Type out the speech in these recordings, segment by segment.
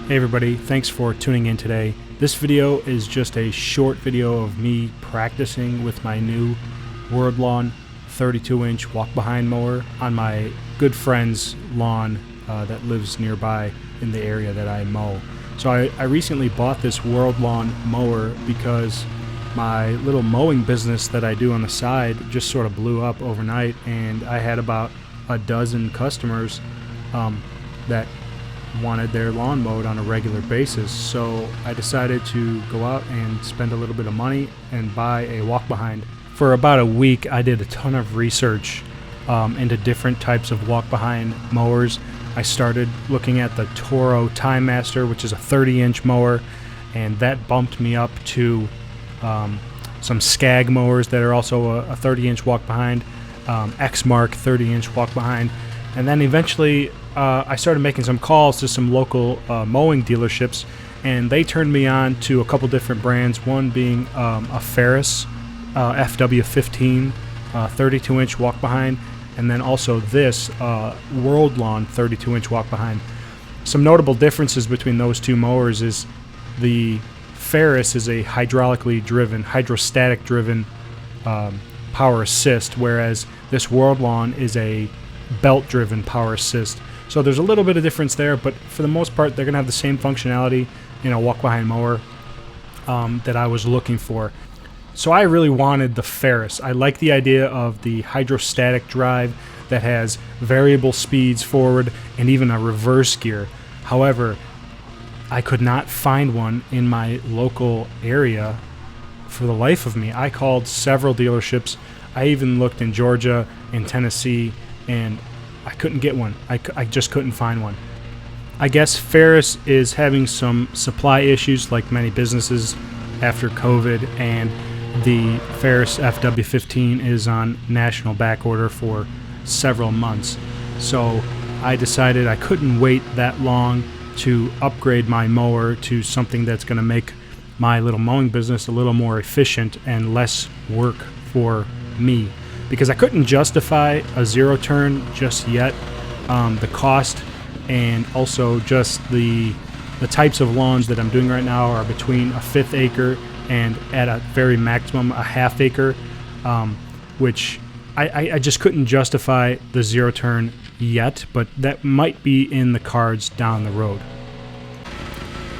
Hey everybody, thanks for tuning in today. This video is just a short video of me practicing with my new Worldlawn 32-inch walk-behind mower on my good friend's lawn that lives nearby in the area that I mow. So I recently bought this Worldlawn mower because my little mowing business that I do on the side just sort of blew up overnight, and I had about a dozen customers that wanted their lawn mowed on a regular basis. So I decided to go out and spend a little bit of money and buy a walk-behind. For about a week I did a ton of research into different types of walk-behind mowers. I started looking at the Toro Time Master, which is a 30-inch mower, and that bumped me up to some Skag mowers that are also a 30-inch walk-behind, X-Mark 30-inch walk-behind, and then eventually I started making some calls to some local mowing dealerships, and they turned me on to a couple different brands, one being a Ferris FW15 32-inch walk-behind, and then also this Worldlawn 32-inch walk-behind. Some notable differences between those two mowers is the Ferris is a hydrostatic driven power assist, whereas this Worldlawn is a belt driven power assist. So there's a little bit of difference there, but for the most part they're going to have the same functionality in a walk-behind mower that I was looking for. So I really wanted the Ferris. I like the idea of the hydrostatic drive that has variable speeds forward and even a reverse gear. However, I could not find one in my local area for the life of me. I called several dealerships. I even looked in Georgia, in Tennessee, and I couldn't get one. I just couldn't find one. I guess Ferris is having some supply issues like many businesses after COVID, and the Ferris FW15 is on national back order for several months. So I decided I couldn't wait that long to upgrade my mower to something that's going to make my little mowing business a little more efficient and less work for me, because I couldn't justify a zero turn just yet. The cost and also just the types of lawns that I'm doing right now are between a 1/5 acre and at a very maximum a 1/2 acre, which I just couldn't justify the zero turn yet, but that might be in the cards down the road.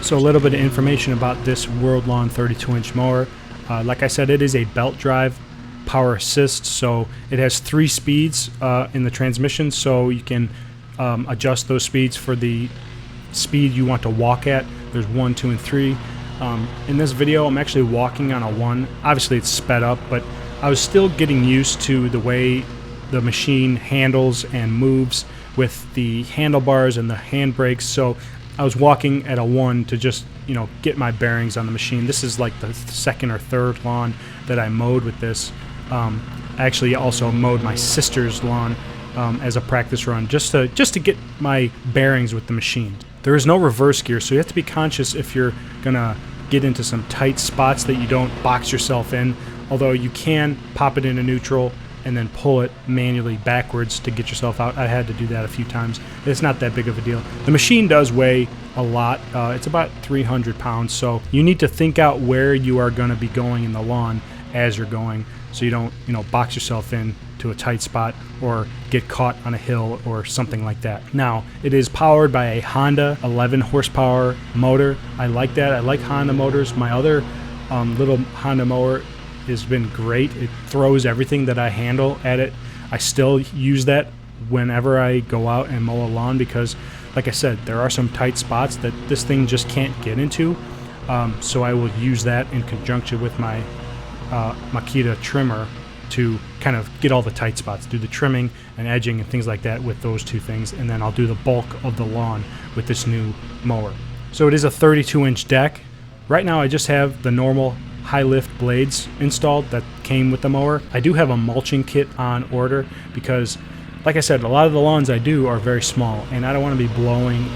So a little bit of information about this Worldlawn 32-inch mower. Like I said, it is a belt drive power assist, so it has 3 speeds in the transmission, so you can adjust those speeds for the speed you want to walk at. There's 1, 2, and 3. In this video I'm actually walking on a 1. Obviously it's sped up, but I was still getting used to the way the machine handles and moves with the handlebars and the handbrakes, so I was walking at a 1 to just, get my bearings on the machine. This is like the second or third lawn that I mowed with this. I actually also mowed my sister's lawn as a practice run, just to get my bearings with the machine. There is no reverse gear, so you have to be conscious if you're gonna get into some tight spots that you don't box yourself in, although you can pop it into neutral and then pull it manually backwards to get yourself out. I had to do that a few times. It's not that big of a deal. The machine does weigh a lot. It's about 300 pounds, so you need to think out where you are going to be going in the lawn as you're going, so you don't box yourself in to a tight spot or get caught on a hill or something like that. Now, it is powered by a Honda 11 horsepower motor. I like that. I like Honda motors. My other little Honda mower has been great. It throws everything that I handle at it. I still use that whenever I go out and mow a lawn because, like I said, there are some tight spots that this thing just can't get into. So I will use that in conjunction with my Makita trimmer to kind of get all the tight spots, do the trimming and edging and things like that with those two things, and then I'll do the bulk of the lawn with this new mower. So it is a 32-inch deck. Right now I just have the normal high lift blades installed that came with the mower. I do have a mulching kit on order because, like I said, a lot of the lawns I do are very small, and I don't want to be blowing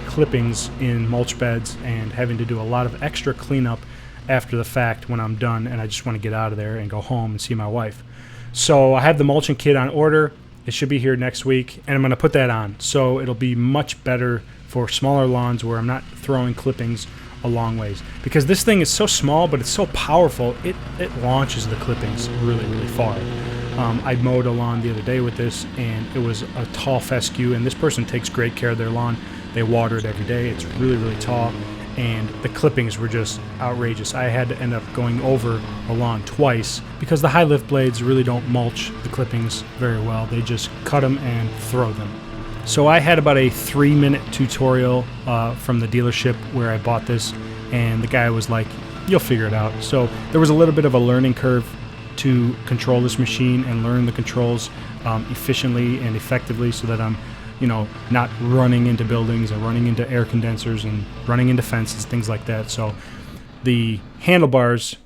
clippings in mulch beds and having to do a lot of extra cleanup after the fact when I'm done and I just want to get out of there and go home and see my wife. So I have the mulching kit on order. It should be here next week, and I'm going to put that on. So it'll be much better for smaller lawns where I'm not throwing clippings a long ways. Because this thing is so small, but it's so powerful, it launches the clippings really, really far. I mowed a lawn the other day with this, and it was a tall fescue, and this person takes great care of their lawn. They water it every day. It's really, really tall, and the clippings were just outrageous. I had to end up going over a lawn twice because the high lift blades really don't mulch the clippings very well. They just cut them and throw them. So I had about a 3-minute tutorial from the dealership where I bought this, and the guy was like, "You'll figure it out." So there was a little bit of a learning curve to control this machine and learn the controls efficiently and effectively, so that I'm, you know, not running into buildings and running into air condensers and running into fences, things like that. So the handlebars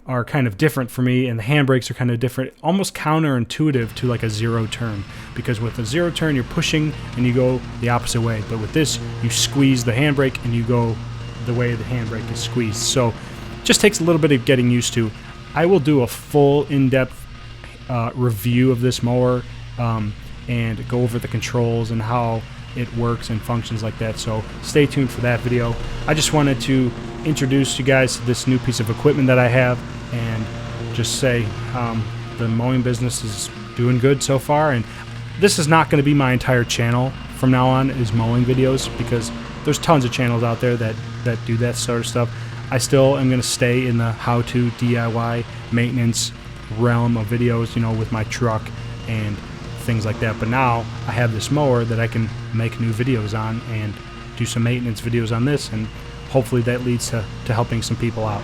are kind of different for me, and the handbrakes are kind of different, almost counterintuitive to like a zero turn, because with a zero turn you're pushing and you go the opposite way, but with this you squeeze the handbrake and you go the way the handbrake is squeezed. So it just takes a little bit of getting used to. I will do a full in-depth review of this mower and go over the controls and how it works and functions like that, so stay tuned for that video. I just wanted to introduce you guys to this new piece of equipment that I have, and just say the mowing business is doing good so far. And this is not going to be my entire channel from now on, is mowing videos, because there's tons of channels out there that do that sort of stuff. I still am going to stay in the how-to DIY maintenance realm of videos, you know, with my truck and things like that. But now I have this mower that I can make new videos on and do some maintenance videos on this, and hopefully that leads to helping some people out.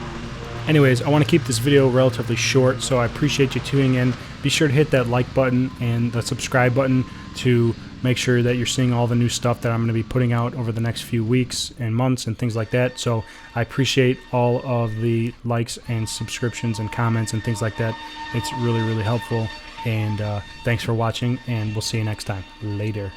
Anyways, I want to keep this video relatively short, so I appreciate you tuning in. Be sure to hit that like button and the subscribe button to make sure that you're seeing all the new stuff that I'm going to be putting out over the next few weeks and months and things like that. So I appreciate all of the likes and subscriptions and comments and things like that. It's really, really helpful. And thanks for watching, and we'll see you next time. Later.